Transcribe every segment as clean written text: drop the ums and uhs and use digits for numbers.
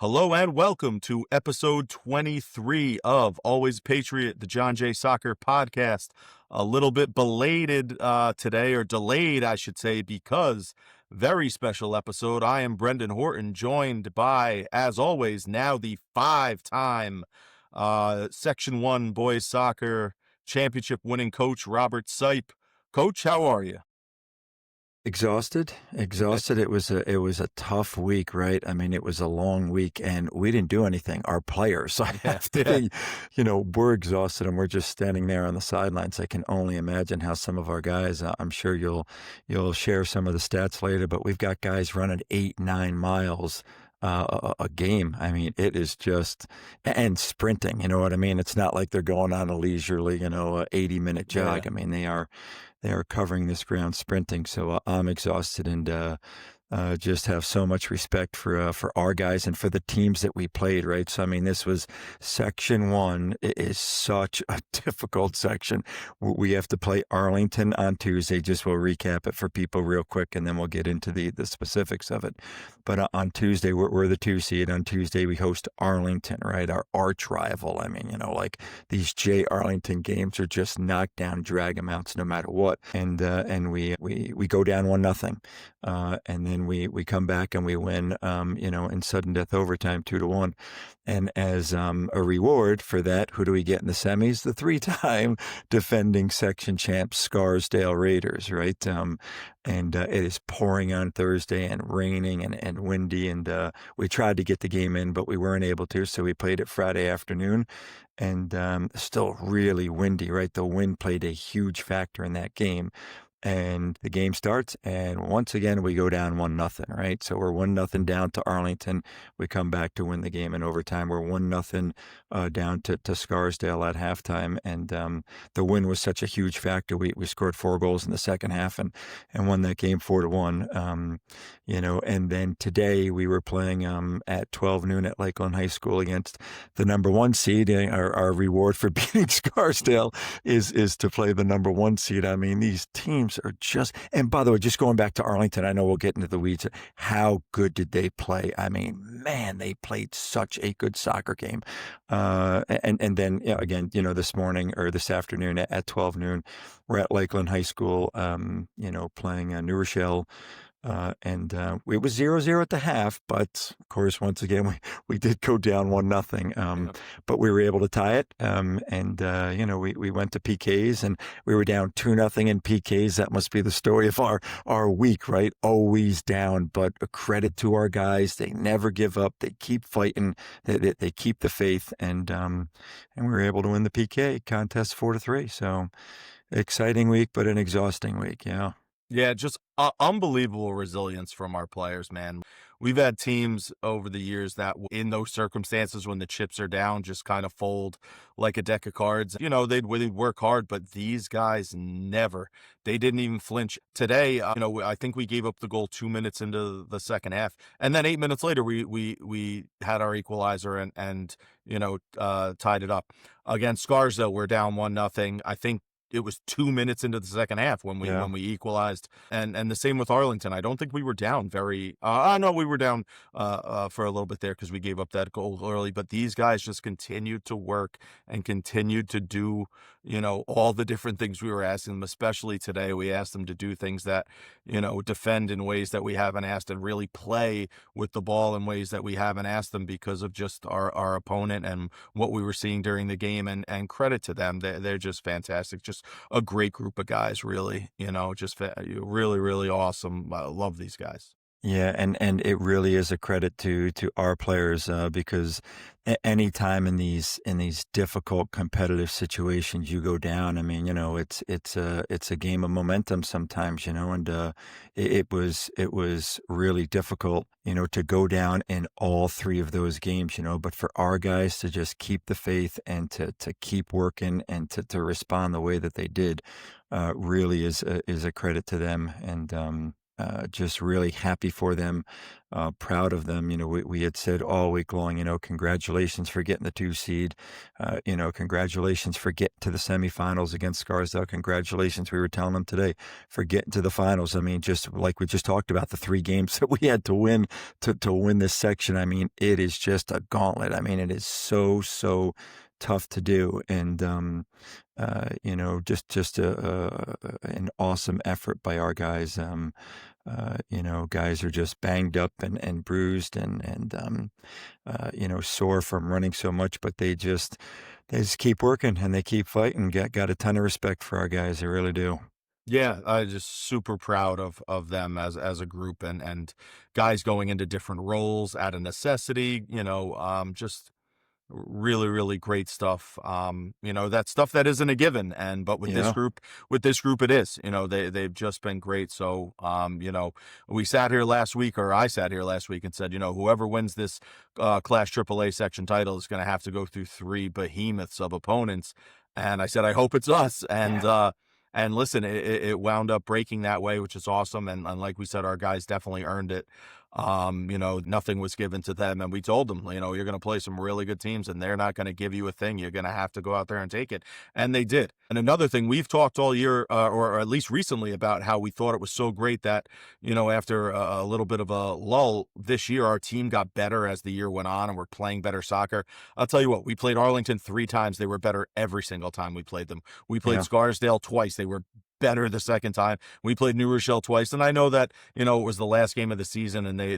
Hello and welcome to episode 23 of Always Patriot, the John Jay Soccer podcast. A little bit belated today, or delayed, I should say, because very special episode. I am Brendan Horton, joined by, as always, now the five-time Section 1 boys soccer championship winning coach, Robert Seipp. Coach, how are you? Exhausted. It was a tough week, right? I mean, it was a long week and we didn't do anything. Our players, I have to think, we're exhausted and we're just standing there on the sidelines. I can only imagine how some of our guys, I'm sure you'll share some of the stats later, but we've got guys running 8-9 miles a game. I mean, it is just, and sprinting, you know what I mean? It's not like they're going on a leisurely, 80-minute jog. Yeah. I mean, they are covering this ground sprinting. So I'm exhausted and just have so much respect for our guys and for the teams that we played, right? So, I mean, this was Section 1. It is such a difficult section. We have to play Arlington on Tuesday. Just we'll recap it for people real quick, and then we'll get into the specifics of it. But on Tuesday, we're the 2 seed. On Tuesday, we host Arlington, right? Our arch rival. I mean, like these J Arlington games are just knockdown drag amounts no matter what. And we go down 1-0. And then we come back and we win, in sudden death overtime 2-1. And as a reward for that, who do we get in the semis? The 3-time defending section champs, Scarsdale Raiders, right? And it is pouring on Thursday and raining and windy. And we tried to get the game in, but we weren't able to. So we played it Friday afternoon. And still really windy, right? The wind played a huge factor in that game. And the game starts, and once again, we go down 1-0, right? So we're 1-0 down to Arlington. We come back to win the game in overtime. We're 1-0 down to Scarsdale at halftime. And the win was such a huge factor. We scored 4 goals in the second half and won that game 4-1. And then today we were playing at 12 noon at Lakeland High School against the number 1 seed. Our reward for beating Scarsdale is to play the number 1 seed. I mean, these teams are just, and by the way, just going back to Arlington, I know we'll get into the weeds. How good did they play? I mean, man, they played such a good soccer game. And then again, this morning or this afternoon at 12 noon, we're at Lakeland High School, playing New Rochelle. And it was 0-0 at the half, but of course, once again, we did go down 1-0. But we were able to tie it. We went to PKs and we were down 2-0 in PKs. That must be the story of our week, right? Always down, but a credit to our guys. They never give up. They keep fighting. They keep the faith, and we were able to win the PK contest 4-3. So exciting week, but an exhausting week. Yeah. Yeah, just unbelievable resilience from our players, man. We've had teams over the years that in those circumstances when the chips are down just kind of fold like a deck of cards. They'd work hard, but these guys never. They didn't even flinch. Today, I think we gave up the goal 2 minutes into the second half. And then 8 minutes later, we had our equalizer and tied it up. Against Scarsdale, we're down 1-0. I think it was 2 minutes into the second half when we equalized, and the same with Arlington. I don't think we were down very. No, we were down for a little bit there because we gave up that goal early. But these guys just continued to work and continued to do, all the different things we were asking them. Especially today, we asked them to do things that, defend in ways that we haven't asked, and really play with the ball in ways that we haven't asked them because of just our opponent and what we were seeing during the game. And credit to them, they're just fantastic. Just a great group of guys, really, just really, really awesome. I love these guys. Yeah, and it really is a credit to our players because any time in these difficult competitive situations you go down, I mean, it's a game of momentum sometimes, and it was really difficult, to go down in all 3 of those games, but for our guys to just keep the faith and to keep working and to respond the way that they did, really is a credit to them. And just really happy for them, proud of them. We had said all week long, congratulations for getting the 2 seed. Congratulations for getting to the semifinals against Scarsdale. Congratulations, we were telling them today, for getting to the finals. I mean, just like we just talked about, the 3 games that we had to win to win this section. I mean, it is just a gauntlet. I mean, it is so tough to do. And, just an awesome effort by our guys. Guys are just banged up and bruised and sore from running so much, but they just keep working and they keep fighting. Got a ton of respect for our guys. I really do. Yeah, I just super proud of them as a group, and guys going into different roles out of necessity, just really, really great stuff. That stuff that isn't a given. But with Yeah. this group it is. They've just been great. So we sat here last week, or I sat here last week and said, whoever wins this Class AAA section title is going to have to go through 3 behemoths of opponents. And I said, I hope it's us. And listen, it wound up breaking that way, which is awesome. And like we said, our guys definitely earned it. Nothing was given to them. And we told them, you're going to play some really good teams and they're not going to give you a thing. You're going to have to go out there and take it. And they did. And another thing, we've talked all year, or at least recently, about how we thought it was so great that, after a little bit of a lull this year, our team got better as the year went on and we're playing better soccer. I'll tell you what, we played Arlington 3 times. They were better every single time we played them. We played Yeah. Scarsdale twice. They were better the second time. We played New Rochelle twice, and I know that it was the last game of the season, and they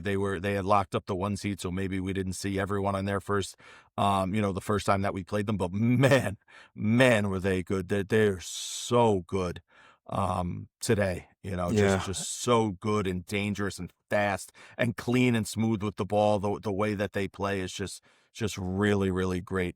had locked up the 1 seed, so maybe we didn't see everyone on their first, the first time that we played them. But man, were they good! They're so good today. Yeah. Just so good and dangerous and fast and clean and smooth with the ball. The way that they play is just really, really great.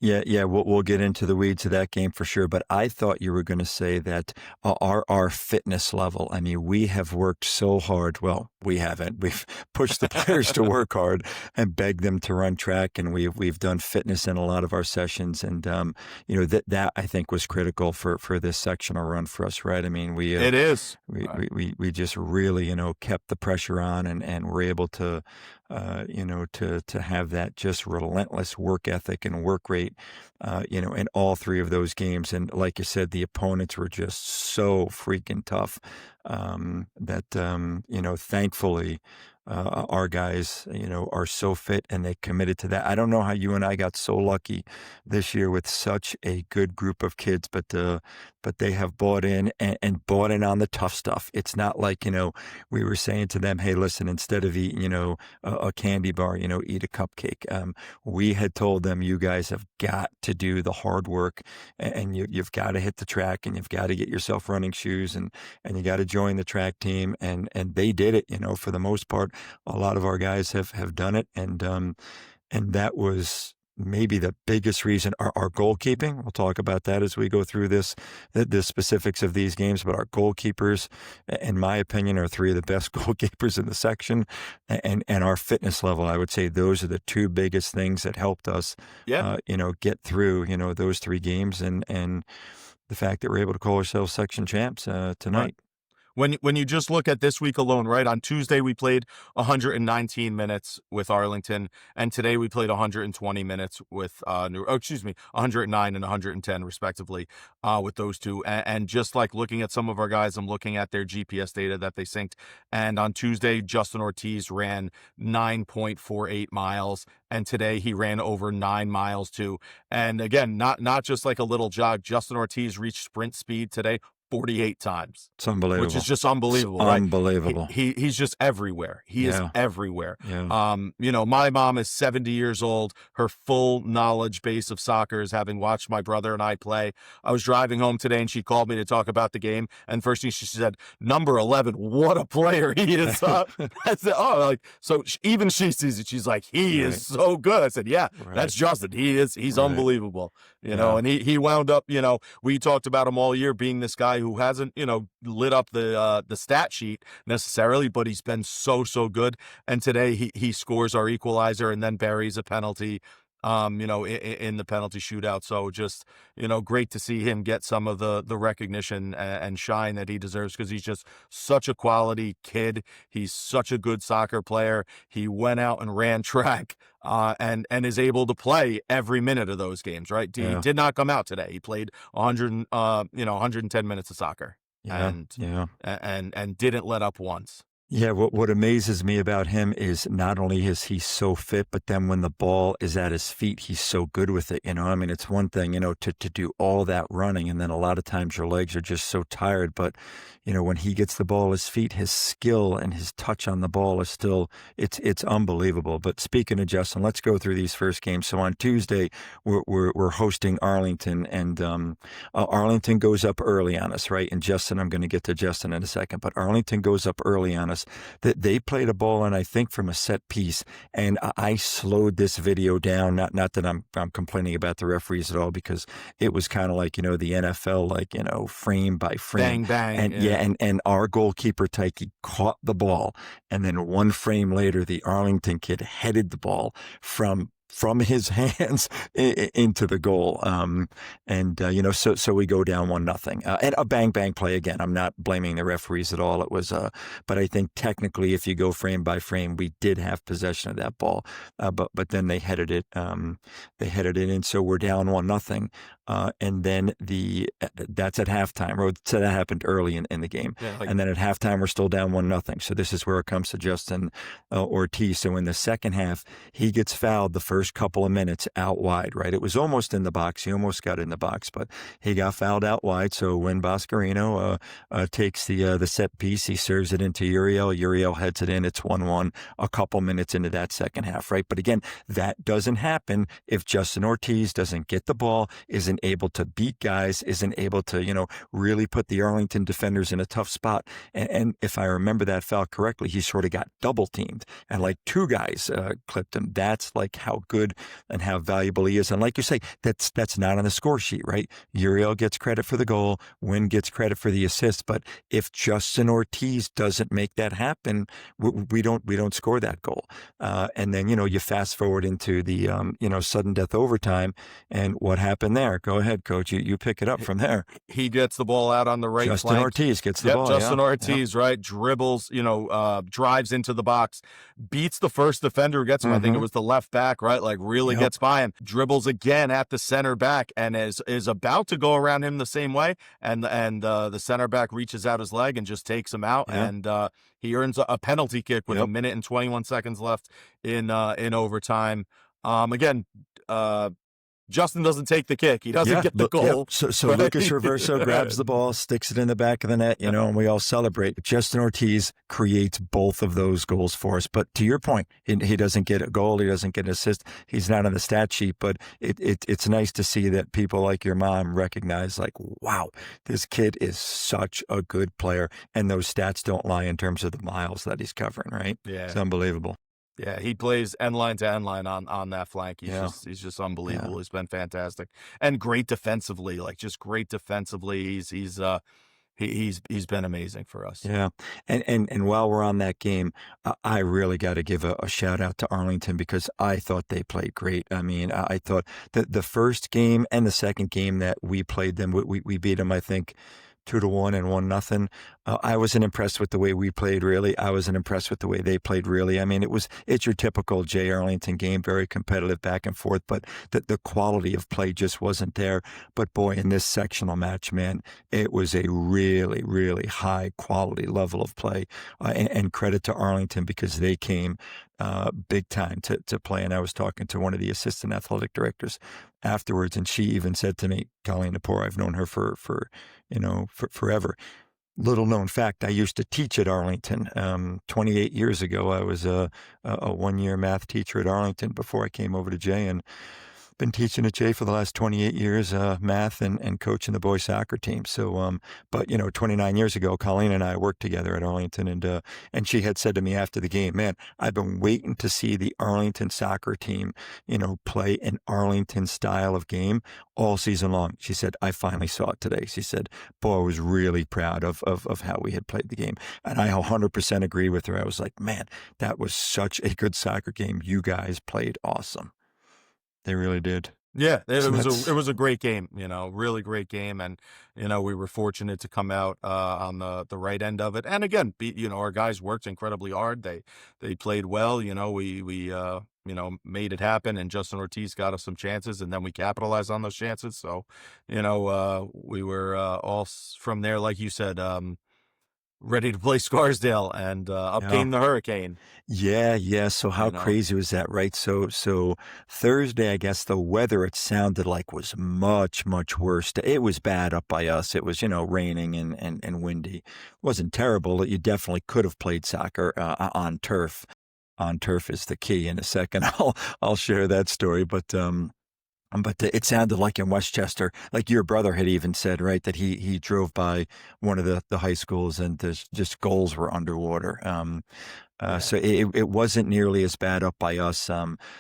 Yeah, we'll get into the weeds of that game for sure, but I thought you were gonna say that our fitness level, I mean, we have worked so hard. Well, we haven't. We've pushed the players to work hard and begged them to run track, and we've done fitness in a lot of our sessions, and, that I think was critical for this sectional run for us, right? I mean, It is. we just really, kept the pressure on and were able to, to have that just relentless work ethic and work rate, in all 3 of those games. And like you said, the opponents were just so freaking tough, thankfully, our guys, are so fit and they committed to that. I don't know how you and I got so lucky this year with such a good group of kids, but they have bought in and bought in on the tough stuff. It's not like, we were saying to them, hey, listen, instead of eating, a candy bar, eat a cupcake. We had told them, you guys have got to do the hard work, and you've got to hit the track, and you've got to get yourself running shoes, and you got to join the track team. And they did it, for the most part. A lot of our guys have done it. And that was maybe the biggest reason. Our goalkeeping, we'll talk about that as we go through the specifics of these games, but our goalkeepers, in my opinion, are 3 of the best goalkeepers in the section, and our fitness level. I would say those are the 2 biggest things that helped us, Yeah. get through, those 3 games, and the fact that we're able to call ourselves section champs, Right. tonight. When you just look at this week alone, right? On Tuesday we played 119 minutes with Arlington, and today we played 120 minutes with 109 and 110 respectively, with those 2. And just like looking at some of our guys, I'm looking at their GPS data that they synced. And on Tuesday, Justin Ortiz ran 9.48 miles, and today he ran over 9 miles too. And again, not just like a little jog. Justin Ortiz reached sprint speed today 48 times, It's which is unbelievable. just It's unbelievable, right? unbelievable. He's just everywhere. He is Yeah. everywhere. Yeah. My mom is 70 years old. Her full knowledge base of soccer is having watched my brother and I play. I was driving home today and she called me to talk about the game. And first thing she said, number 11, what a player he is. I said, even she sees it. She's like, he Right. is so good. I said, yeah, Right. that's Justin. He's Right. unbelievable, Yeah. and he wound up, we talked about him all year being this guy who hasn't, lit up the stat sheet necessarily, but he's been so good. And today he scores our equalizer and then buries a penalty. in the penalty shootout. So just, great to see him get some of the recognition and shine that he deserves, because he's just such a quality kid. He's such a good soccer player. He went out and ran track, and is able to play every minute of those games, right? He Yeah. did not come out today. He played 110 minutes of soccer, Yeah. and Yeah. and didn't let up once. Yeah, what amazes me about him is not only is he so fit, but then when the ball is at his feet, he's so good with it. I mean, it's one thing, to do all that running, and then a lot of times your legs are just so tired. But, when he gets the ball at his feet, his skill and his touch on the ball is still, it's unbelievable. But speaking of Justin, let's go through these first games. So on Tuesday, we're hosting Arlington, and Arlington goes up early on us, right? And Justin, I'm going to get to Justin in a second, but Arlington goes up early on us. That they played a ball, and I think from a set piece, and I slowed this video down. Not that I'm complaining about the referees at all, because it was kind of like, the NFL, like, frame by frame. Bang, bang. And and our goalkeeper Tyke caught the ball, and then one frame later, the Arlington kid headed the ball from his hands into the goal. So we go down 1-0, and a bang bang play again. I'm not blaming the referees at all. It was, but I think technically, if you go frame by frame, we did have possession of that ball, but then they headed it in. So we're down 1-0. And then that's at halftime. So that happened early in the game. Yeah, and then at halftime, we're still down 1-0. So this is where it comes to Justin Ortiz. So in the second half, he gets fouled the first couple of minutes out wide, right? It was almost in the box. He almost got in the box, but he got fouled out wide. So when Boscarino takes the set piece, he serves it into Uriel. Uriel heads it in. It's 1-1 a couple minutes into that second half, right? But again, that doesn't happen if Justin Ortiz doesn't get the ball, isn't able to beat guys, isn't able to, really put the Arlington defenders in a tough spot. And if I remember that foul correctly, he sort of got double teamed, and like two guys clipped him. That's like how good and how valuable he is. And like you say, that's not on the score sheet, right? Uriel gets credit for the goal, Wynn gets credit for the assist. But if Justin Ortiz doesn't make that happen, we don't score that goal. And then, you fast forward into the, sudden death overtime, and what happened there? Go ahead, coach. You pick it up from there. He gets the ball out on the right Justin flank. Ortiz gets the ball. Justin Ortiz, right? Dribbles, drives into the box, beats the first defender who gets him. I think it was the left back, right? Like really gets by him, dribbles again at the center back, and is about to go around him the same way. And the center back reaches out his leg and just takes him out. And he earns a penalty kick with 1 minute and 21 seconds left in overtime. Again, Justin doesn't take the kick. He doesn't get the goal. So Lucas Reverso grabs the ball, sticks it in the back of the net, and we all celebrate. Justin Ortiz creates both of those goals for us. But to your point, he doesn't get a goal. He doesn't get an assist. He's not on the stat sheet, but it's nice to see that people like your mom recognize, like, wow, this kid is such a good player. And those stats don't lie in terms of the miles that he's covering, right? Yeah. It's unbelievable. Yeah, he plays end line to end line on that flank. He's just unbelievable. He's been fantastic and great defensively. Like just great defensively. He's been amazing for us. Yeah, and while we're on that game, I really got to give a shout out to Arlington, because I thought they played great. I mean, I thought that the first game and the second game that we played them, we beat them, I think, 2-1 and 1-0. I wasn't impressed with the way we played, really. I wasn't impressed with the way they played, really. I mean, it's your typical J. Arlington game, very competitive back and forth, but the quality of play just wasn't there. But boy, in this sectional match, man, it was a really, really high quality level of play. And credit to Arlington, because they came big time to play. And I was talking to one of the assistant athletic directors afterwards, and she even said to me, Colleen Napor, I've known her for forever. Little known fact, I used to teach at Arlington. 28 years ago, I was a 1-year math teacher at Arlington before I came over to Jay, and been teaching at Jay for the last 28 years, math and coaching the boys soccer team. So, but 29 years ago, Colleen and I worked together at Arlington, and she had said to me after the game, man, I've been waiting to see the Arlington soccer team, play an Arlington style of game all season long. She said, I finally saw it today. She said, boy, I was really proud of how we had played the game. And I 100% agree with her. I was like, man, that was such a good soccer game. You guys played awesome. They really did. Yeah, So it that's was a great game, really great game, and we were fortunate to come out on the right end of it. And again, our guys worked incredibly hard. They played well. We made it happen, and Justin Ortiz got us some chances, and then we capitalized on those chances. So, we were from there, like you said, ready to play Scarsdale, and up yeah. came the hurricane. Yeah, yeah. So how You know, crazy was that, right? So Thursday, I guess the weather it sounded like was much, much worse. It was bad up by us. It was, raining and windy. It wasn't terrible. You definitely could have played soccer on turf. On turf is the key. In a second, I'll share that story. But it sounded like in Westchester, like your brother had even said, right, that he drove by one of the high schools and there's just goals were underwater. yeah, So it wasn't nearly as bad up by us.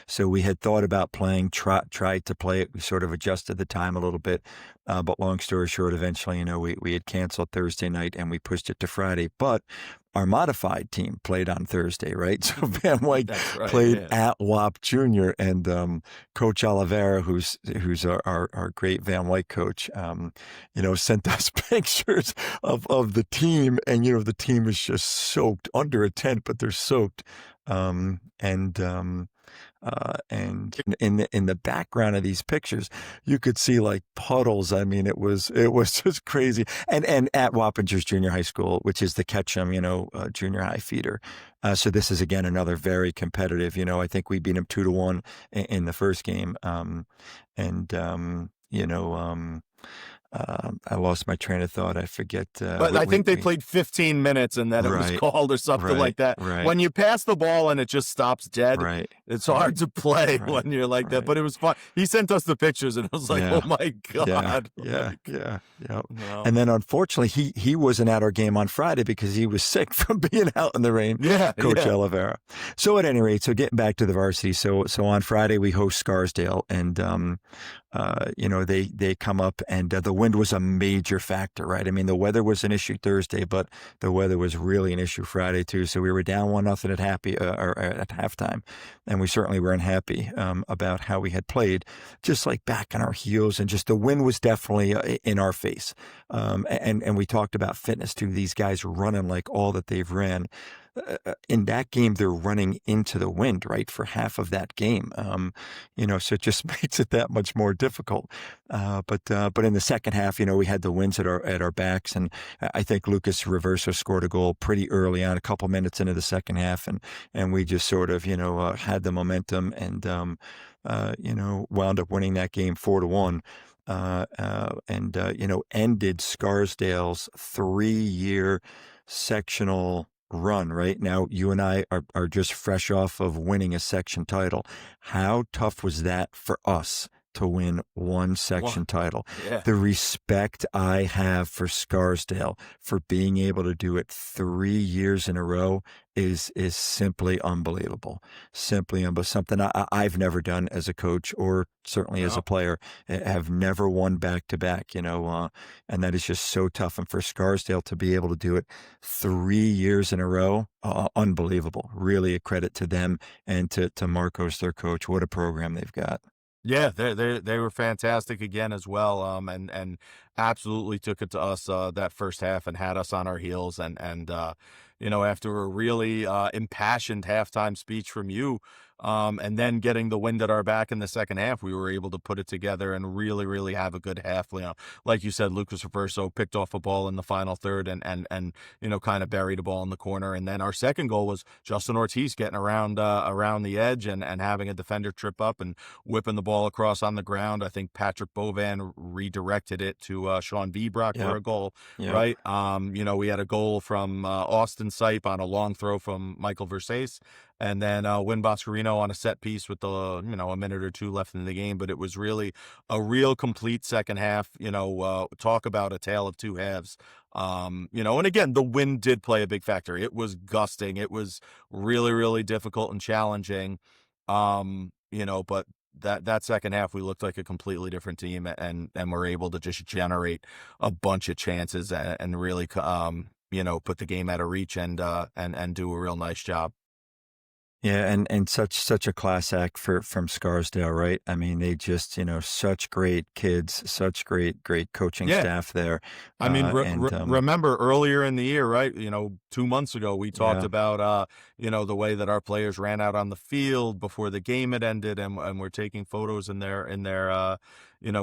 So we had thought about playing, tried to play it. We sort of adjusted the time a little bit. But long story short, eventually, we had canceled Thursday night and we pushed it to Friday. But our modified team played on Thursday, right? So Van Wyck that's right. played Yeah. at WAP Junior, and Coach Oliveira, who's our great Van Wyck coach, sent us pictures of the team, and the team is just soaked under a tent, but they're soaked. And in the background of these pictures, you could see like puddles. I mean, it was just crazy. And at Wappingers Junior High School, which is the Ketchum, junior high feeder. So this is again another very competitive. I think we beat them 2-1 in the first game. And I lost my train of thought. I forget. But I think they played 15 minutes and then it was Right, called or something right, like that. right, When you pass the ball and it just stops dead, right, it's right, hard to play right, when you're like that. right. But it was fun. He sent us the pictures and it was like, Yeah. oh my Yeah, God. yeah, Like, yeah, yeah. no. And then unfortunately, he wasn't at our game on Friday because he was sick from being out in the rain, Yeah, Coach yeah. Oliveira. So at any rate, so getting back to the varsity, so on Friday we host Scarsdale, and they come up, and the wind was a major factor, right? I mean, the weather was an issue Thursday, but the weather was really an issue Friday too. So we were down 1-0 at halftime, and we certainly weren't happy about how we had played, just like back on our heels, and just the wind was definitely in our face. And we talked about fitness too. These guys running like all that they've ran. In that game, they're running into the wind, right, for half of that game. So it just makes it that much more difficult. But in the second half, we had the winds at our backs, and I think Lucas Reverso scored a goal pretty early on, a couple minutes into the second half, and we just sort of had the momentum and wound up winning that game 4-1. Ended Scarsdale's 3-year sectional run. Right now, you and I are just fresh off of winning a section title. How tough was that for us to win one section Well, title? yeah. The respect I have for Scarsdale for being able to do it 3 years in a row is simply unbelievable. Simply unbelievable. Something I've never done as a coach, or certainly as a No. player. Have never won back to back, and that is just so tough. And for Scarsdale to be able to do it 3 years in a row, unbelievable. Really a credit to them and to Marcos, their coach. What a program they've got. Yeah, they were fantastic again as well. And absolutely took it to us that first half and had us on our heels. And after a really impassioned halftime speech from you, and then getting the wind at our back in the second half, we were able to put it together and really, really have a good half. Like you said, Lucas Reverso picked off a ball in the final third and kind of buried a ball in the corner. And then our second goal was Justin Ortiz getting around the edge and having a defender trip up and whipping the ball across on the ground. I think Patrick Bovan redirected it to Sean Vibrock for Yep. a goal, Yep. right? We had a goal from Austin Seipp on a long throw from Michael Versace, and then Win Boscarino on a set piece with a minute or two left in the game. But it was really a real complete second half. Talk about a tale of two halves. And again, the wind did play a big factor. It was gusting. It was really, really difficult and challenging. But that second half, we looked like a completely different team, and were able to just generate a bunch of chances and really, put the game out of reach and do a real nice job. Yeah, and such a class act from Scarsdale, right? I mean, they just, such great kids, such great coaching Yeah. staff there, I mean, and remember earlier in the year, right? 2 months ago, we talked yeah, about, the way that our players ran out on the field before the game had ended, and we're taking photos in their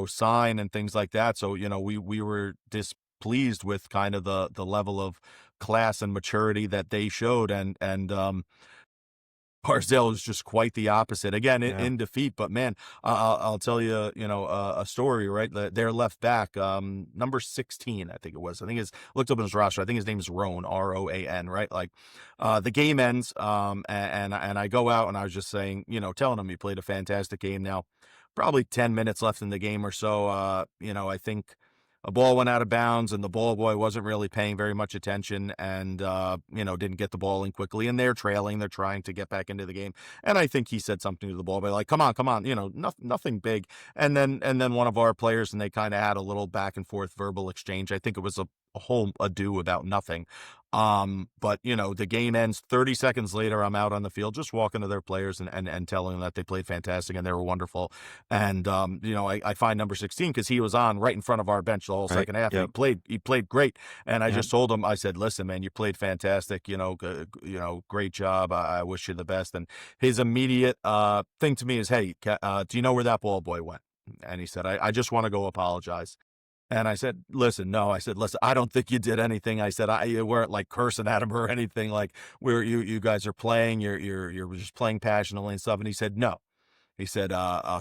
sign and things like that. So, we were displeased with kind of the level of class and maturity that they showed, and Scarsdale is just quite the opposite. Again, yeah, in defeat, but man, I'll tell you, a story. Right, their left back, number 16, I think it was. I think it's looked up in his roster. I think his name is Roan, Roan. Right, like, the game ends, and I go out and I was just saying, telling him he played a fantastic game. Now, probably 10 minutes left in the game or so. I think a ball went out of bounds and the ball boy wasn't really paying very much attention and, didn't get the ball in quickly, and they're trailing. They're trying to get back into the game. And I think he said something to the ball boy, like, come on, nothing big. And then one of our players, and they kind of had a little back and forth verbal exchange. I think it was a whole ado about nothing. But the game ends 30 seconds later. I'm out on the field just walking to their players and telling them that they played fantastic and they were wonderful. And, I find number 16 because he was on right in front of our bench the whole right, second half. And yep, he played great. And I yep, just told him, I said, listen, man, you played fantastic. Great job. I wish you the best. And his immediate thing to me is, hey, do you know where that ball boy went? And he said, I just want to go apologize. And I said, listen, no, I said, listen, I don't think you did anything. I said, you weren't like cursing at him or anything. Like, you guys are playing, you're just playing passionately and stuff. And he said, no. He said,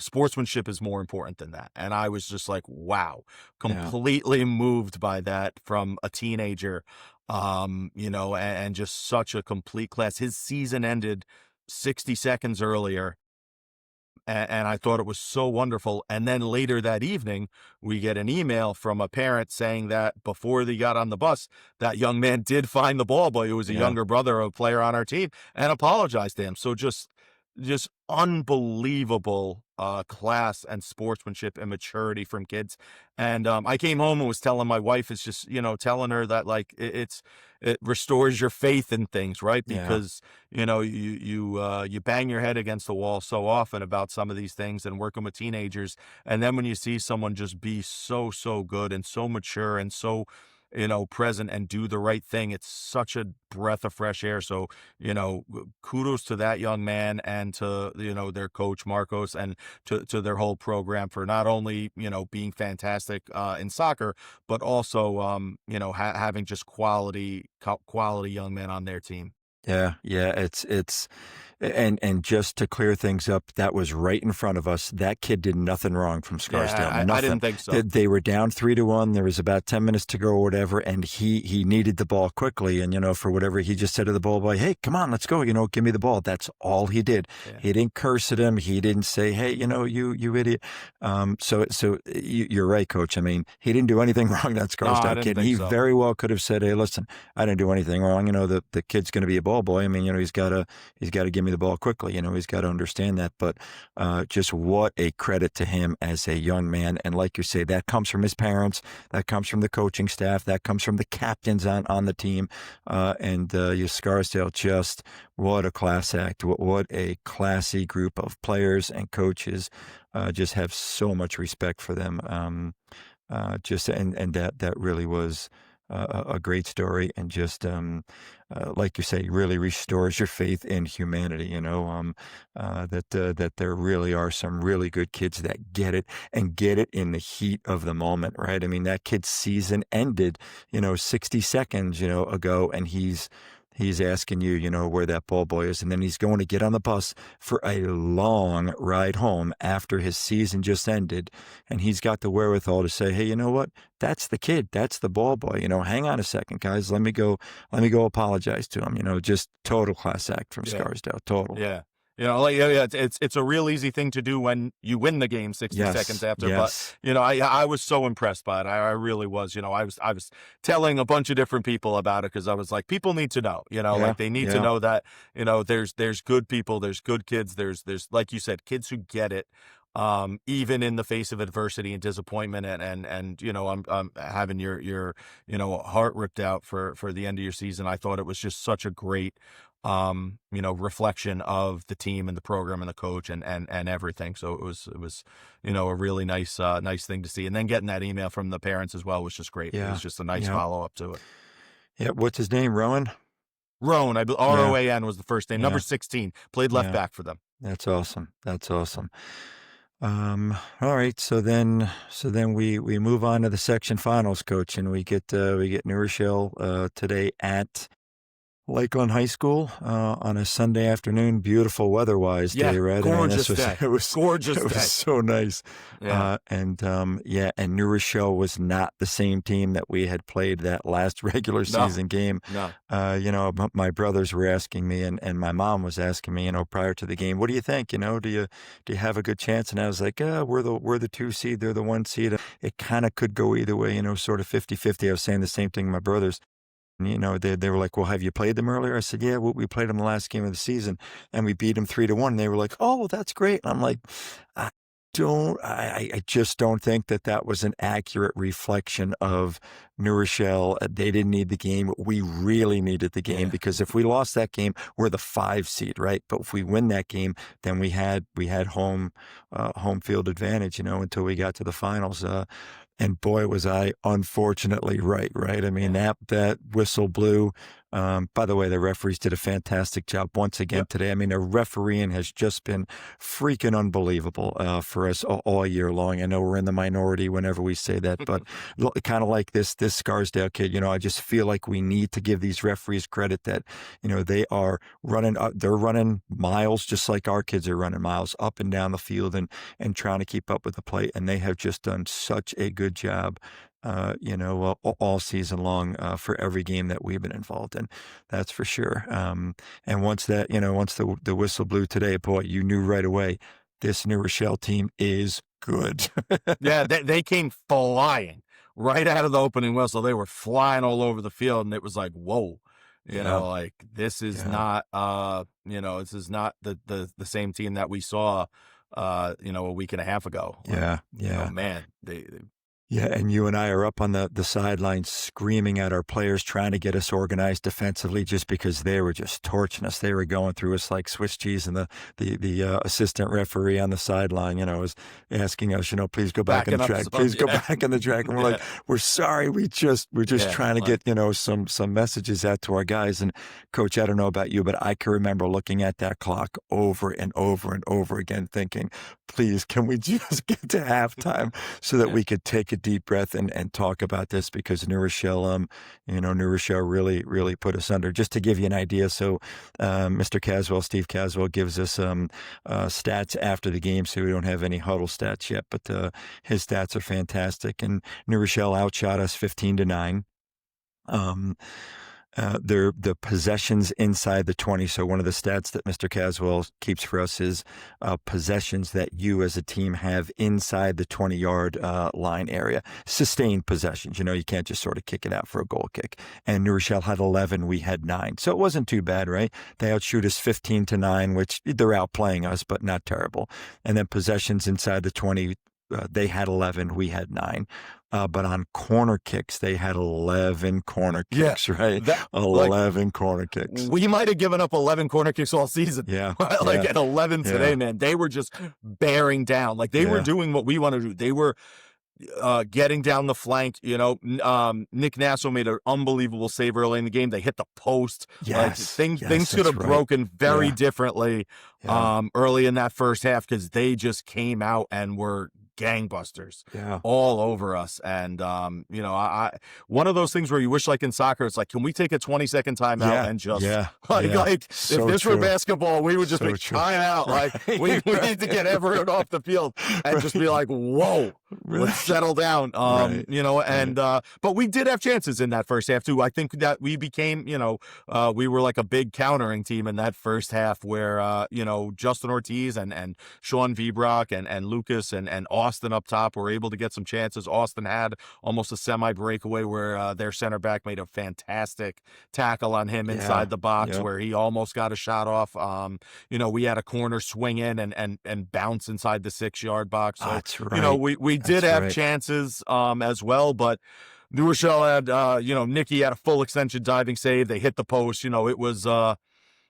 sportsmanship is more important than that. And I was just like, wow, yeah. completely moved by that from a teenager, and just such a complete class. His season ended 60 seconds earlier, and I thought it was so wonderful. And then later that evening, we get an email from a parent saying that before they got on the bus, that young man did find the ball boy, who was a Yeah. younger brother of a player on our team, and apologized to him. So just unbelievable class and sportsmanship and maturity from kids. And I came home and was telling my wife, it's just, telling her that, like, it restores your faith in things, right? Yeah. Because you bang your head against the wall so often about some of these things and working with teenagers, and then when you see someone just be so good and so mature and so, present and do the right thing, it's such a breath of fresh air. So, kudos to that young man and to, their coach Marcos, and to their whole program for not only, being fantastic in soccer, but also, having just quality young men on their team. Yeah, yeah, it's and just to clear things up, that was right in front of us. That kid did nothing wrong from Scarsdale, Yeah, I nothing. didn't think so. They were down 3-1. There was about 10 minutes to go or whatever, and he needed the ball quickly. And for whatever, he just said to the ball boy, "Hey, come on, let's go. Give me the ball." That's all he did. Yeah. He didn't curse at him. He didn't say, "Hey, you idiot." So you're right, Coach. I mean, he didn't do anything wrong. That No, I Scarsdale didn't kid. think He so. very well could have said, "Hey, listen, I didn't do anything wrong. The kid's going to be a ball boy. I mean, he's got to give me the ball quickly. He's got to understand that." But just what a credit to him as a young man. And like you say, that comes from his parents, that comes from the coaching staff, that comes from the captains on the team. And Scarsdale, just what a class act. What a classy group of players and coaches. Just have so much respect for them. And that really was a great story, and just like you say, really restores your faith in humanity. That there really are some really good kids that get it, and get it in the heat of the moment, right? I mean, that kid's season ended 60 seconds ago, and he's asking you, where that ball boy is. And then he's going to get on the bus for a long ride home after his season just ended. And he's got the wherewithal to say, "Hey, you know what? That's the kid. That's the ball boy. Hang on a second, guys. Let me go apologize to him." Just total class act from Yeah. Scarsdale. Total. Yeah. Yeah, it's a real easy thing to do when you win the game 60 seconds Yes. after. But, Yes. I was so impressed by it. I really was. I was telling a bunch of different people about it because I was like, people need to know, Yeah. like, they need to Yeah. know that, there's good people, there's good kids, there's, like you said, kids who get it. Even in the face of adversity and disappointment, and I'm having your heart ripped out for the end of your season. I thought it was just such a great reflection of the team and the program and the coach and everything. So it was, a really nice thing to see. And then getting that email from the parents as well was just great. It Yeah. was just a nice Yeah. follow up to it. Yeah. What's his name? Rowan? Roan, Yeah. Roan was the first name. Yeah. Number 16, played left Yeah. back for them. That's awesome. That's awesome. All right. So then we move on to the section finals, coach, and we get New Rochelle today at Lakeland High School on a Sunday afternoon, beautiful weather-wise day, right? Gorgeous day. It was Gorgeous it was day. so nice. Yeah. And New Rochelle was not the same team that we had played that last regular season game. No. My brothers were asking me, and my mom was asking me, prior to the game, what do you think? Do you have a good chance? And I was like, we're the 2 seed, they're the 1 seed. It kind of could go either way, sort of 50-50. I was saying the same thing to my brothers. They were like, well, have you played them earlier? I said, yeah, we played them the last game of the season and we beat them 3-1. And they were like, oh, well, that's great. And I'm like, I just don't think that was an accurate reflection of New Rochelle. They didn't need the game. We really needed the game because if we lost that game, we're the 5 seed, right? But if we win that game, then we had home field advantage, until we got to the finals. And boy, was I unfortunately right? I mean, that whistle blew. By the way, the referees did a fantastic job once again today. I mean, the refereeing has just been freaking unbelievable for us all year long. I know we're in the minority whenever we say that, but kind of like this Scarsdale kid, I just feel like we need to give these referees credit that, they are running, they're running miles just like our kids are running miles up and down the field and trying to keep up with the play. And they have just done such a good job. All season long for every game that we've been involved in, that's for sure. And once the whistle blew today, boy, you knew right away this New Rochelle team is good. Yeah, they came flying right out of the opening whistle. They were flying all over the field, and it was like, whoa, this is not, this is not the same team that we saw, a week and a half ago. Man, they Yeah, and you and I are up on the sidelines screaming at our players, trying to get us organized defensively just because they were just torching us. They were going through us like Swiss cheese, and the assistant referee on the sideline, was asking us, please go back in the track. Please go back in the track. And we're like, we're sorry. We're just trying to get, some messages out to our guys. And Coach, I don't know about you, but I can remember looking at that clock over and over and over again thinking, please, can we just get to halftime so that we could take a deep breath and talk about this, because New Rochelle, New Rochelle really put us under. Just to give you an idea, so Mr. Steve Caswell gives us stats after the game, so we don't have any huddle stats yet, but his stats are fantastic, and New Rochelle outshot us 15-9. The possessions inside the 20. So one of the stats that Mr. Caswell keeps for us is possessions that you as a team have inside the 20-yard line area. Sustained possessions. You can't just sort of kick it out for a goal kick. And New Rochelle had 11. We had 9. So it wasn't too bad, right? They outshoot us 15-9, which they're outplaying us, but not terrible. And then possessions inside the 20, they had 11. We had 9. But on corner kicks, they had 11 corner kicks, right? 11 corner kicks. We might have given up 11 corner kicks all season. Yeah. At 11 today, man. They were just bearing down. They were doing what we want to do. They were getting down the flank. Nick Nasso made an unbelievable save early in the game. They hit the post. Yes. Things could have broken very differently early in that first half, because they just came out and were gangbusters all over us. And I one of those things where you wish, like in soccer, it's like, can we take a 20-second timeout and just so if this true. were basketball, we would just be trying out, we need to get everyone off the field and just be like, whoa, let's settle down. But we did have chances in that first half too. I think that we became, we were like a big countering team in that first half, where Justin Ortiz and Sean Vibrock and Lucas and Austin up top were able to get some chances. Austin had almost a semi-breakaway where their center back made a fantastic tackle on him inside the box, where he almost got a shot off. We had a corner swing in and bounce inside the 6-yard box. So, that's right. We did have chances as well, but New Rochelle had, Nicky had a full extension diving save. They hit the post. It was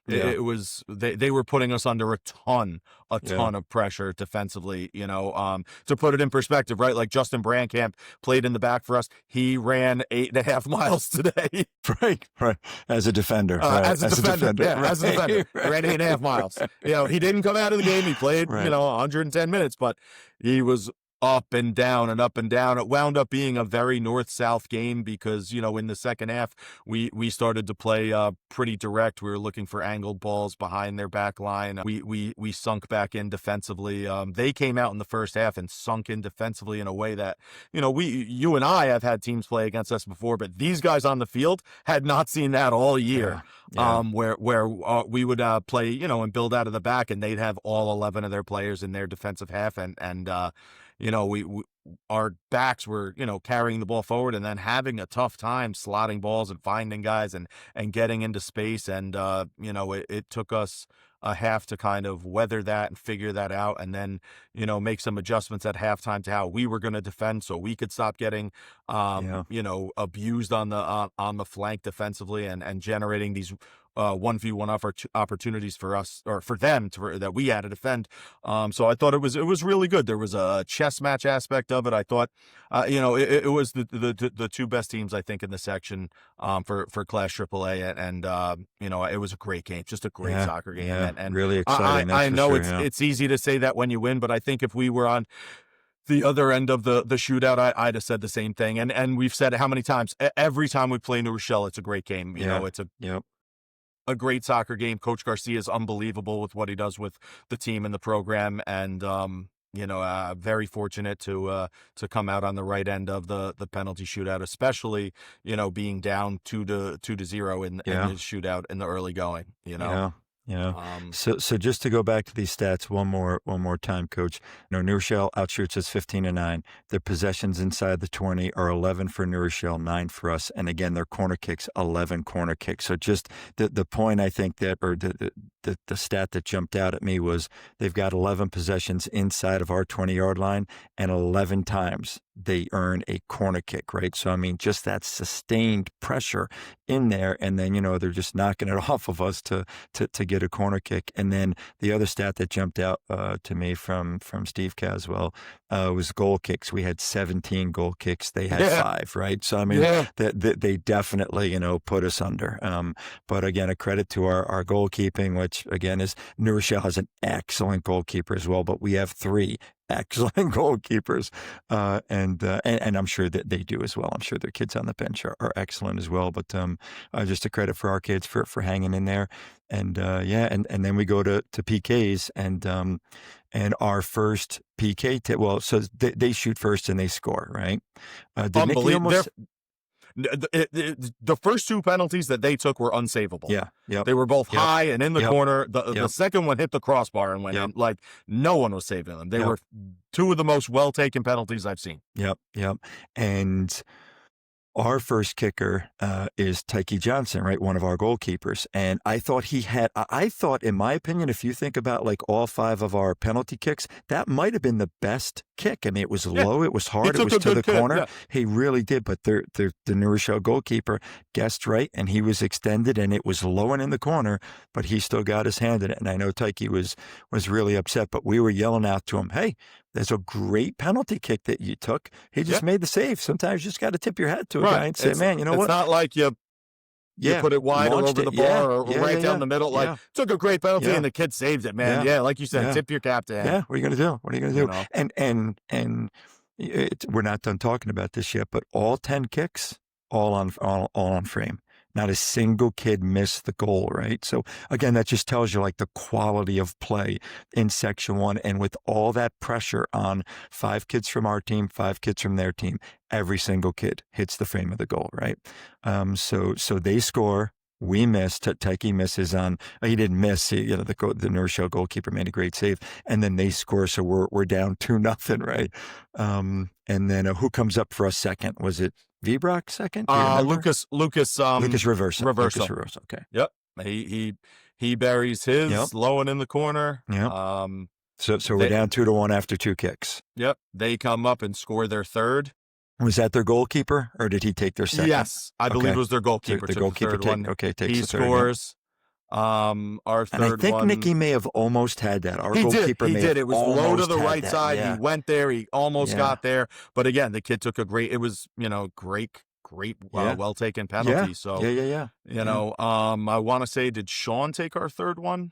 Yeah. It was they were putting us under a ton Yeah. of pressure defensively. To put it in perspective, right? Like Justin Brandcamp played in the back for us. He ran 8.5 miles today. Right. Right. As a defender. Right. As a defender, yeah, Right. as a defender, he ran 8.5 miles. He didn't come out of the game. He played, Right. 110 minutes, but he was up and down and up and down. It wound up being a very north-south game because, in the second half, we started to play pretty direct. We were looking for angled balls behind their back line. We sunk back in defensively. They came out in the first half and sunk in defensively in a way that, you and I have had teams play against us before, but these guys on the field had not seen that all year. Yeah. Where we would play, and build out of the back, and they'd have all 11 of their players in their defensive half, and we our backs were, carrying the ball forward and then having a tough time slotting balls and finding guys and getting into space. And, it took us a half to kind of weather that and figure that out, and then, make some adjustments at halftime to how we were going to defend so we could stop getting, abused on the flank defensively and generating these 1v1 opportunities for us or for them that we had to defend. So I thought it was really good. There was a chess match aspect of it. I thought, it was the two best teams I think in the section for Class AAA, and it was a great game, just a great soccer game. Yeah. And really exciting. I know sure, it's easy to say that when you win, but I think if we were on the other end of the shootout, I'd have said the same thing. And we've said it how many times? Every time we play New Rochelle, it's a great game. It's a great soccer game. Coach Garcia is unbelievable with what he does with the team and the program, and very fortunate to come out on the right end of the penalty shootout, especially being down 2-0 in his shootout in the early going. Yeah. So just to go back to these stats one more time, Coach. New Rochelle outshoots us 15-9. Their possessions inside the 20 are 11 for New Rochelle, 9 for us, and again their corner kicks, 11 corner kicks. So just the point I think that, or the stat that jumped out at me was they've got 11 possessions inside of our 20-yard line, and 11 times they earn a corner kick, right? So, I mean, just that sustained pressure in there, and then, they're just knocking it off of us to get a corner kick. And then the other stat that jumped out to me from Steve Caswell was goal kicks. We had 17 goal kicks. They had 5, right? So, I mean, they definitely, put us under. But again, a credit to our goalkeeping, which, again, is New Rochelle has an excellent goalkeeper as well, but we have 3 excellent goalkeepers, and I'm sure that they do as well. I'm sure their kids on the bench are excellent as well. But just a credit for our kids for hanging in there, and and then we go to PKs, and our first PK so they shoot first and they score, right? Did Nicky almost? The first 2 penalties that they took were unsavable. Yeah. Yep. They were both high and in the corner. The second one hit the crossbar and went in. Like, no one was saving them. They were 2 of the most well-taken penalties I've seen. Yep. And our first kicker is Tyke Johnson, right? One of our goalkeepers. And I thought in my opinion, if you think about like all 5 of our penalty kicks, that might have been the best kick. I mean, it was low, it was hard, it was to the corner. Yeah. He really did. But the New Rochelle goalkeeper guessed right, and he was extended, and it was low and in the corner, but he still got his hand in it. And I know Tyke was really upset, but we were yelling out to him, hey, there's a great penalty kick that you took. He just made the save. Sometimes you just got to tip your hat to a guy and say, man, you know what? It's not like you put it wide or over the bar or right down the middle. Like, took a great penalty and the kid saved it, man. Yeah, like you said, tip your cap to him. Yeah, what are you going to do? And we're not done talking about this yet, but all 10 kicks, all on frame. Not a single kid missed the goal, right? So again, that just tells you like the quality of play in Section 1, and with all that pressure on 5 kids from our team, 5 kids from their team, every single kid hits the frame of the goal, right? So they score. We missed. Tyke misses on. He didn't miss. The New Rochelle goalkeeper made a great save, and then they score. So we're down 2-0, right? And then who comes up for us second? Was it Vibrock second? Lucas Reverso. Lucas Reverso. Okay. Yep. He buries his low and in the corner. Yep. So we're down 2-1 after 2 kicks. Yep. They come up and score their third. Was that their goalkeeper, or did he take their second? Yes, I believe it was their goalkeeper. The goalkeeper takes the third one. Takes he the third. Scores. Our And I third think one, Nicky may have almost had that. Our he did. goalkeeper He may did. have It was low to almost the had right that. side. He Yeah. went there. He almost Yeah. got there. But again, the kid took a great, it was, great, Yeah. well taken Yeah. penalty. So, Yeah. Yeah. Yeah. Yeah. I want to say, did Sean take our third one?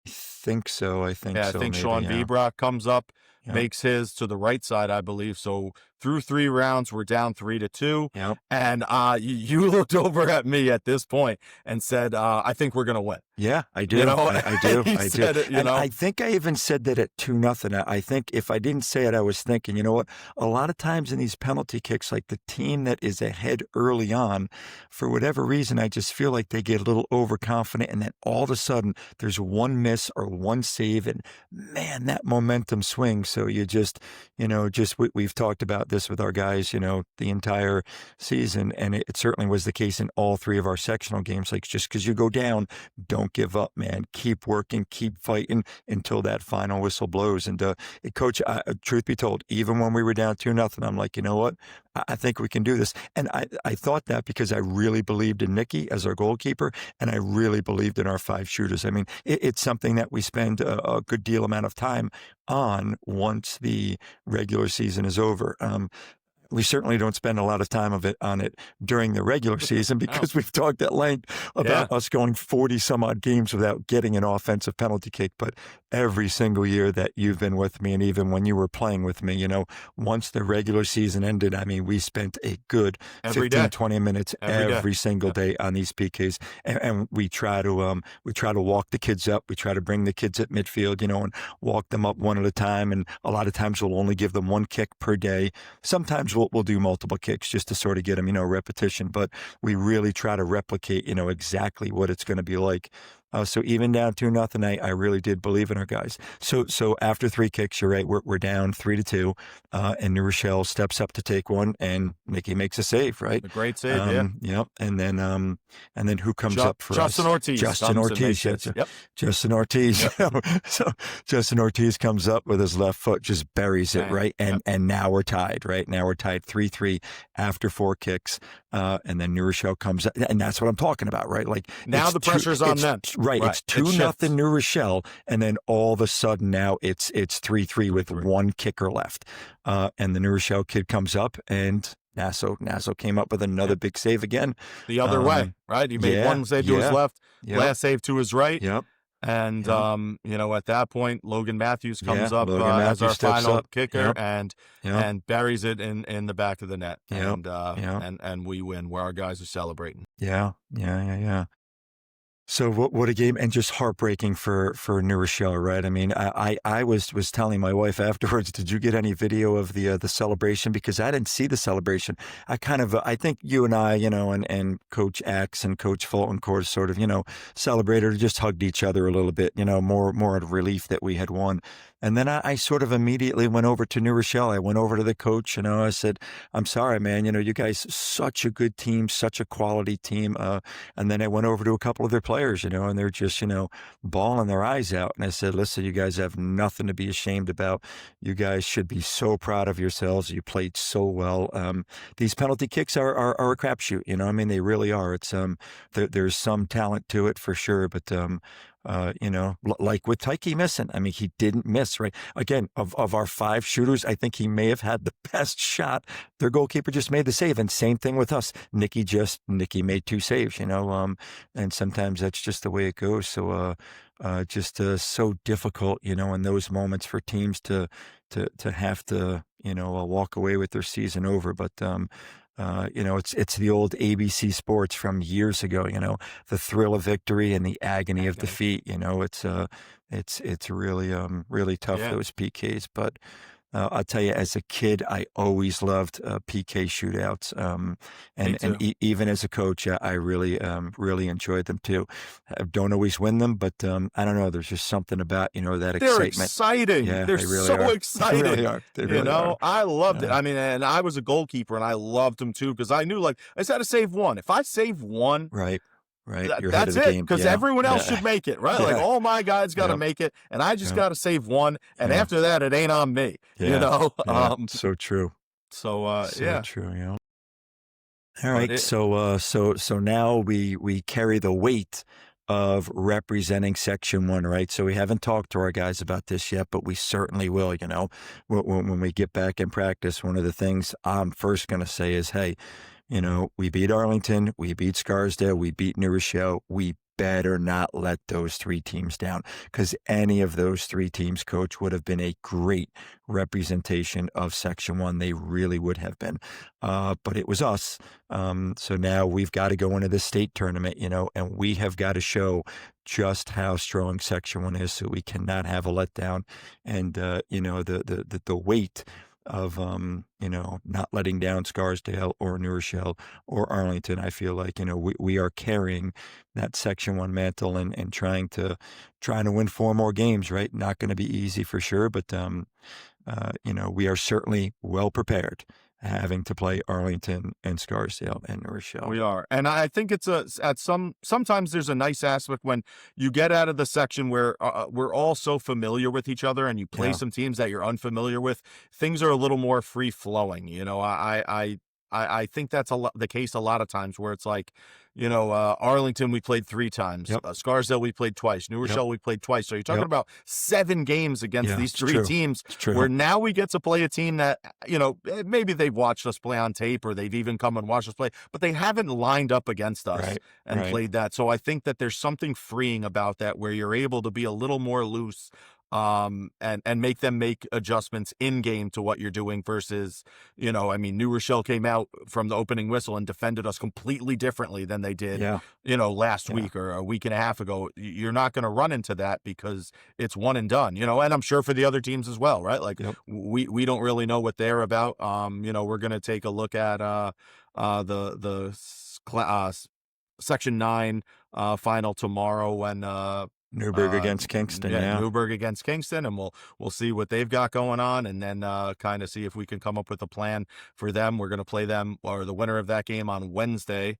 I think so. I think Yeah, I so. think Maybe. Sean Yeah. Vibrock comes up, Yep. makes his to the right side, I believe. So through 3 rounds, we're down 3-2. Yep. And you looked over at me at this point and said, I think we're gonna win. Yeah, I do. I do. He I do. said it, And I think I even said that at 2-0. I think if I didn't say it, I was thinking, you know what? A lot of times in these penalty kicks, like the team that is ahead early on, for whatever reason, I just feel like they get a little overconfident, and then all of a sudden there's one miss or one save, and man, that momentum swings. So you just, we've talked about this with our guys, the entire season, and it certainly was the case in all three of our sectional games. Like, just because you go down, don't give up, man. Keep working, keep fighting until that final whistle blows. And Coach, truth be told, even when we were down 2-0, I'm like, you know what? I think we can do this. And I thought that because I really believed in Nicky as our goalkeeper, and I really believed in our 5 shooters. I mean, it's something that we spend a good deal amount of time on once the regular season is over. We certainly don't spend a lot of time on it during the regular season because we've talked at length about us going 40 some odd games without getting an offensive penalty kick. But every single year that you've been with me, and even when you were playing with me, once the regular season ended, I mean, we spent a good 15, 20 minutes every single day on these PKs. And we try to walk the kids up. We try to bring the kids at midfield, and walk them up one at a time. And a lot of times we'll only give them one kick per day. Sometimes we'll do multiple kicks just to sort of get them, repetition. But we really try to replicate, exactly what it's going to be like. So even down 2-0, I really did believe in our guys. So after 3 kicks, you're right, we're down 3-2, and New Rochelle steps up to take one, and Nicky makes a save, right? A great save, Yep. And then who comes up for Justin us? Ortiz. Justin Ortiz. Yep. Justin Ortiz. Yep. So Justin Ortiz comes up with his left foot, just buries it, right? And now we're tied, right? Now we're tied 3-3 after 4 kicks. And then New Rochelle comes up, and that's what I'm talking about, right? Like, now the pressure's on them. Right. It's 2-0 New Rochelle, and then all of a sudden now it's 3-3 with 1 kicker left. And the New Rochelle kid comes up, and Nasso came up with another big save again. The other way, right? He made one save to his left, last save to his right. Yep. And, at that point, Logan Matthews comes up Matthews as our final kicker, Yep. and buries it in the back of the net. Yep. And we win, where our guys are celebrating. Yeah. So what a game, and just heartbreaking for New Rochelle, right? I mean, I was telling my wife afterwards, did you get any video of the celebration? Because I didn't see the celebration. I think you and I, and Coach Axe and Coach Fulton Court sort of, celebrated or just hugged each other a little bit, more out of relief that we had won. And then I sort of immediately went over to New Rochelle. I went over to the coach, I said, I'm sorry, man, you guys, such a good team, such a quality team. And then I went over to a couple of their players, and they're just, bawling their eyes out. And I said, listen, you guys have nothing to be ashamed about. You guys should be so proud of yourselves. You played so well. These penalty kicks are a crapshoot, they really are. It's there's some talent to it for sure, but like with Tyke missing, I mean, he didn't miss, right? Again, of our 5 shooters, I think he may have had the best shot. Their goalkeeper just made the save, and same thing with us. Nicky made 2 saves, and sometimes that's just the way it goes. So, just so difficult, in those moments for teams to have to, walk away with their season over. But, it's the old ABC Sports from years ago, the thrill of victory and the agony of defeat. It's really tough, those PKs. But I'll tell you, as a kid, I always loved PK shootouts. And even as a coach, I really enjoyed them too. I don't always win them, but I don't know. There's just something about, that excitement. They're exciting. Yeah, They're really so are. exciting. They really are. They really are. I loved it. I mean, and I was a goalkeeper, and I loved them too, because I knew, I just had to save one. If I save one, right. You're that's ahead of the it, game. because everyone else should make it, right? Like, all my guys got to make it, and I just got to save one, and after that, it ain't on me. So true. So true. All right. So now we carry the weight of representing Section 1, right? So we haven't talked to our guys about this yet, but we certainly will, when we get back in practice. One of the things I'm first going to say is, hey, we beat Arlington, we beat Scarsdale, we beat New Rochelle. We better not let those three teams down, because any of those three teams, Coach, would have been a great representation of Section 1. They really would have been. But it was us. So now we've got to go into the state tournament, and we have got to show just how strong Section 1 is, so we cannot have a letdown. And, the weight of, not letting down Scarsdale or New Rochelle or Arlington. I feel like, we are carrying that Section 1 mantle and trying to win 4 more games, right? Not going to be easy for sure, but, we are certainly well prepared, having to play Arlington and Scarsdale and New Rochelle. We are. And I think it's sometimes there's a nice aspect when you get out of the section where we're all so familiar with each other, and you play some teams that you're unfamiliar with. Things are a little more free flowing. I think that's the case a lot of times, where it's like, Arlington, we played 3 times. Yep. Scarsdale, we played twice. New Rochelle, we played twice. So you're talking about 7 games against these 3 teams, where now we get to play a team that, maybe they've watched us play on tape, or they've even come and watched us play, but they haven't lined up against us and played that. So I think that there's something freeing about that, where you're able to be a little more loose, and make them make adjustments in game to what you're doing, versus, New Rochelle came out from the opening whistle and defended us completely differently than they did, last week or a week and a half ago. You're not going to run into that, because it's one and done, and I'm sure for the other teams as well, right? Like, we don't really know what they're about. We're going to take a look at, the Section 9, final tomorrow, when, Newburgh against Kingston, Newburgh against Kingston, and we'll see what they've got going on, and then kind of see if we can come up with a plan for them. We're going to play them, or the winner of that game, on Wednesday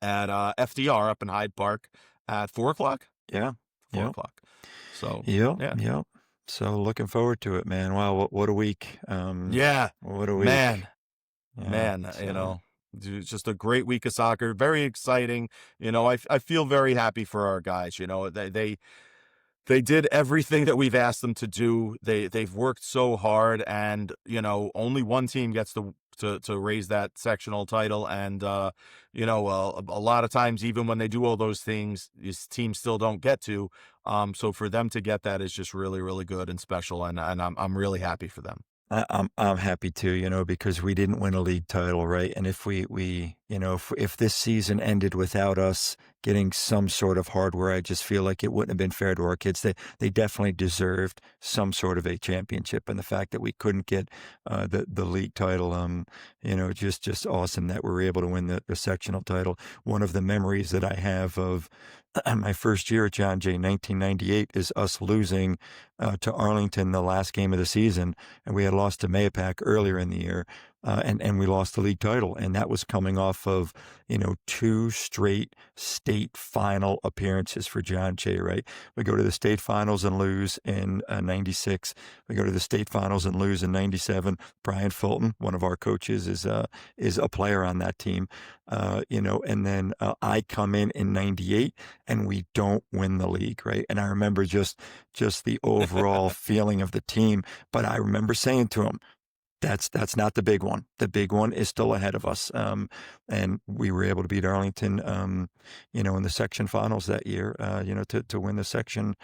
at FDR up in Hyde Park at 4:00. 4:00. So yep. So looking forward to it, man. Wow, what a week. What a week, man. So. It's just a great week of soccer. Very exciting. I feel very happy for our guys. They did everything that we've asked them to do. They've worked so hard, and only one team gets to raise that sectional title. And a lot of times, even when they do all those things, these teams still don't get to. So for them to get that is just really, really good and special, and I'm really happy for them. I'm happy too, because we didn't win a league title, right? And if if this season ended without us getting some sort of hardware, I just feel like it wouldn't have been fair to our kids. They definitely deserved some sort of a championship, and the fact that we couldn't get the league title, just awesome that we were able to win the sectional title. One of the memories that I have of my first year at John Jay, 1998, is us losing to Arlington the last game of the season, and we had lost to Mayapack earlier in the year, and we lost the league title, and that was coming off of 2 straight state final appearances for John Jay. Right, we go to the state finals and lose in '96. We go to the state finals and lose in '97. Brian Fulton, one of our coaches, is a player on that team. And then I come in '98, and we don't win the league, right? And I remember just the overall feeling of the team. But I remember saying to him, that's not the big one. The big one is still ahead of us. And we were able to beat Arlington, in the section finals that year, to win the section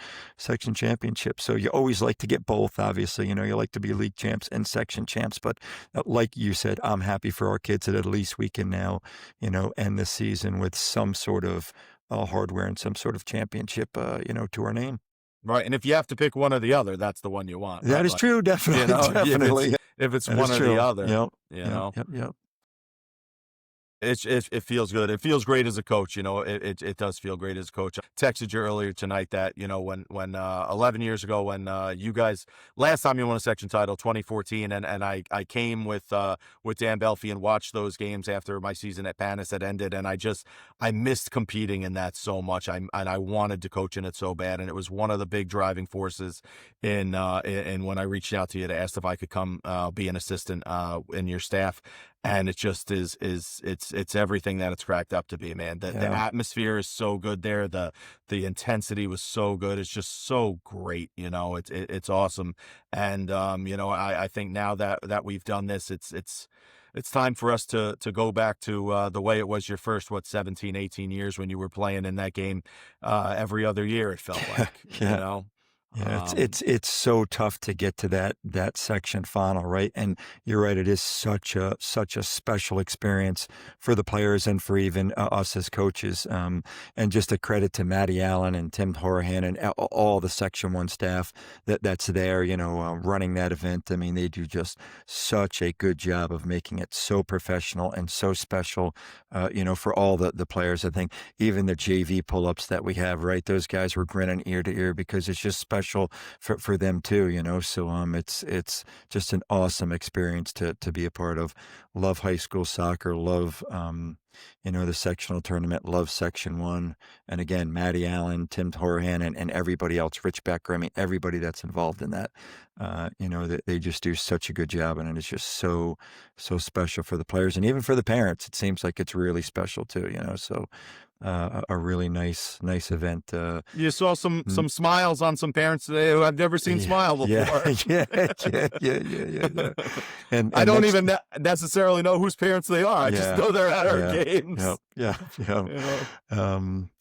championship. So you always like to get both, obviously. You like to be league champs and section champs. But like you said, I'm happy for our kids that at least we can now, end the season with some sort of hardware and some sort of championship, to our name. Right, and if you have to pick one or the other, that's the one you want. That is true, definitely, definitely. If it's one or the other, Yep. It feels good. It feels great as a coach. It does feel great as a coach. I texted you earlier tonight that, when 11 years ago, when you guys, last time you won a section title, 2014, and I came with Dan Belfi and watched those games after my season at Panis had ended, and I missed competing in that so much. I wanted to coach in it so bad, and it was one of the big driving forces in when I reached out to you to ask if I could come be an assistant in your staff. and it just it's everything that it's cracked up to be, man. The Yeah. atmosphere is so good there. The intensity was so good. It's just so great, it's awesome. And I think now that we've done this, it's time for us to go back to the way it was your first 17, 18 years when you were playing in that game every other year, it felt like. Yeah. Yeah, it's so tough to get to that section final, right? And you're right, it is such a special experience for the players and for even us as coaches. And just a credit to Matty Allen and Tim Horahan and all the Section 1 staff that's there, running that event. I mean, they do just such a good job of making it so professional and so special, for all the players. I think even the JV pull-ups that we have, right? Those guys were grinning ear to ear because it's just special for them too, so it's just an awesome experience to be a part of. Love high school soccer, love the sectional tournament, love Section 1, and again, Matty Allen, Tim Horahan, and everybody else, Rich Becker, I mean, everybody that's involved in that, they just do such a good job, and it's just so special for the players and even for the parents. It seems like it's really special too, so a really nice event. You saw some smiles on some parents today who I've never seen smile before. Yeah. And I don't even necessarily know whose parents they are. I just know they're at our games. Yeah.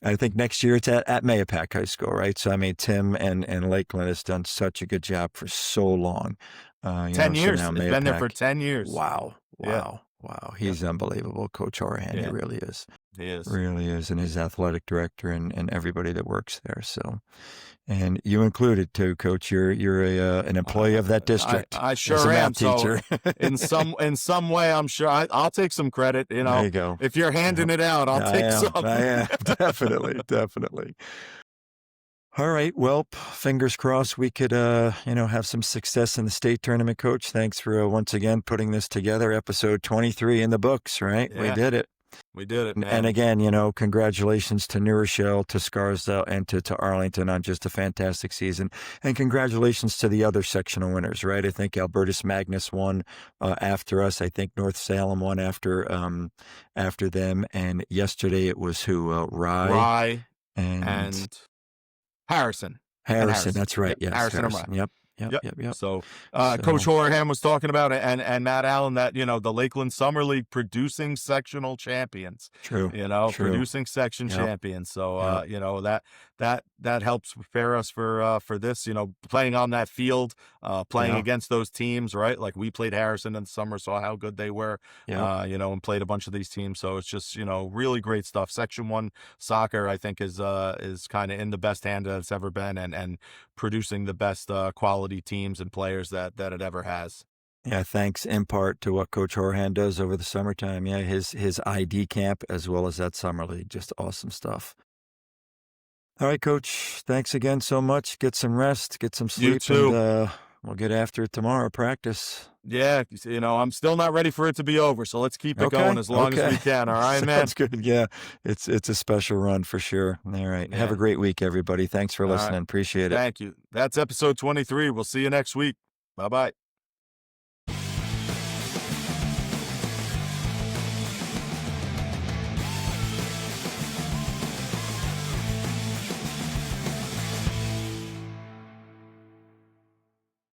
I think next year it's at Mahopac High School, right? So I mean, Tim and Lakeland has done such a good job for so long. 10 years. So it's been there for 10 years. Wow. He's unbelievable, Coach Horahan. Yeah. He really is. He is. Really is, and his athletic director and everybody that works there. So, and you included too, Coach. You're an employee of that district. I sure am. Teacher. So in some way, I'm sure I'll take some credit. There you go. If you're handing it out, I'll take some. I am definitely. All right. Well, fingers crossed we could, have some success in the state tournament, Coach. Thanks for once again putting this together. Episode 23 in the books, right? Yeah. We did it. We did it, man. And again, congratulations to New Rochelle, to Scarsdale, and to Arlington on just a fantastic season. And congratulations to the other sectional winners, right? I think Albertus Magnus won after us. I think North Salem won after them. And yesterday it was who? Rye and Harrison. Harrison, that's right. Yep. Yes, Harrison and Rye. Yep. So, Coach Horahan was talking about it, and Matt Allen, that the Lakeland Summer League producing sectional champions. True. Producing section champions. So, that helps prepare us for this. Playing on that field, playing against those teams, right? Like we played Harrison in the summer, saw how good they were. And played a bunch of these teams. So it's just really great stuff. Section 1 soccer, I think, is kind of in the best hand that it's ever been, and producing the best quality teams and players that it ever has. Yeah, thanks in part to what Coach Horahan does over the summertime. Yeah, his ID camp as well as that summer league, just awesome stuff. All right, Coach, thanks again so much. Get some rest, get some sleep. You too. And we'll get after it tomorrow, practice. Yeah, I'm still not ready for it to be over, so let's keep it going as long as we can. All right, man? Sounds good. Yeah, it's a special run for sure. All right. Yeah. Have a great week, everybody. Thanks for listening. Appreciate it. Thank you. That's episode 23. We'll see you next week. Bye-bye.